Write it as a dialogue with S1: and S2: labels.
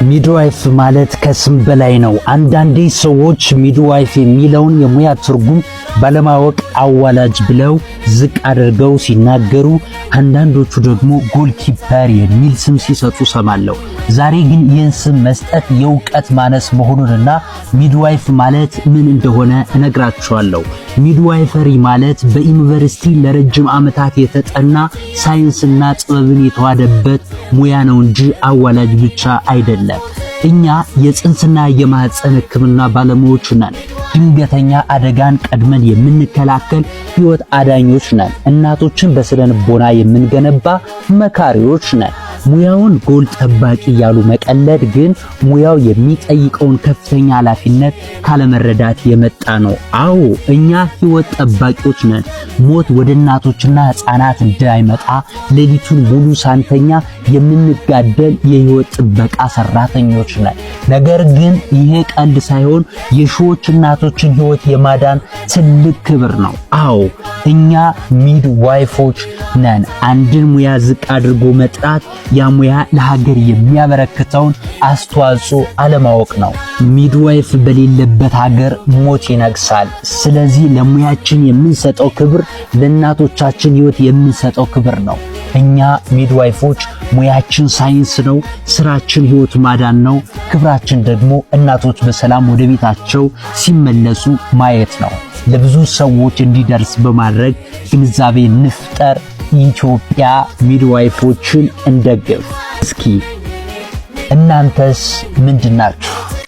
S1: ሚድዋይፍ ማለት ከስም በላይ ነው። አንዳንዴ ሰዎች ሚድዋይፍ የሚለውን የሙያ ትርጉም ባለማወቅ አዋላጅ ብለው ዝቅ አድርገው ሲናገሩ፣ አንዳንዶቹ ደግሞ ጎልኪፐር የሚል ስም ሲሰጡ ሰማለሁ። ዛሬ ግን ይህን ስም መስጠት የእውቀት ማነስ መሆኑንና ሚድዋይፍ ማለት ምን እንደሆነ እነግራችኋለሁ። ሚድዋይፈሪ ማለት በዩኒቨርሲቲ ለረጅም ዓመታት የተጠና ሳይንስና ጥበብን የተዋደበት ሙያ ነው እንጂ አዋላጅ ብቻ አይደለም። እኛ የጽንስና የማህፀን ሕክምና ባለሙያዎች ነን። ድንገተኛ አደጋን ቀድመን የምንከላከል ሕይወት አዳኞች ነን። እናቶችን በስነ ልቦና የምንገነባ መካሪዎች ነን። ሙያውን ጎል ጠባቂ ያሉ መቀለድ ግን ሙያው የሚጠይቀውን ከፍተኛ ኃላፊነት ካለመረዳት የመጣ ነው። አዎ እኛ ሕይወት ጠባቂዎች ነን። ሞት ወደ እናቶችና ሕፃናት እንዳይመጣ ሌሊቱን ሙሉ ሳንተኛ የምንጋደል የሕይወት ጥበቃ ሰራተኞች ነን። ነገር ግን ይሄ ቀልድ ሳይሆን የሺዎች እናቶችን ሕይወት የማዳን ትልቅ ክብር ነው። አዎ እኛ ሚድዋይፎች ነን። አንድን ሙያ ዝቅ አድርጎ መጥራት ያ ሙያ ለሀገር የሚያበረክተውን አስተዋጽኦ አለማወቅ ነው። ሚድዋይፍ በሌለበት ሀገር ሞት ይነግሳል። ስለዚህ ለሙያችን የምንሰጠው ክብር ለእናቶቻችን ሕይወት የምንሰጠው ክብር ነው። እኛ ሚድዋይፎች ሙያችን ሳይንስ ነው፣ ስራችን ሕይወት ማዳን ነው። ክብራችን ደግሞ እናቶች በሰላም ወደ ቤታቸው ሲመለሱ ማየት ነው። ለብዙ ሰዎች እንዲደርስ በማድረግ ግንዛቤ ንፍጠር። ኢትዮጵያ ሚድዋይፎችን እንደግፍ። እስኪ እናንተስ ምንድናችሁ?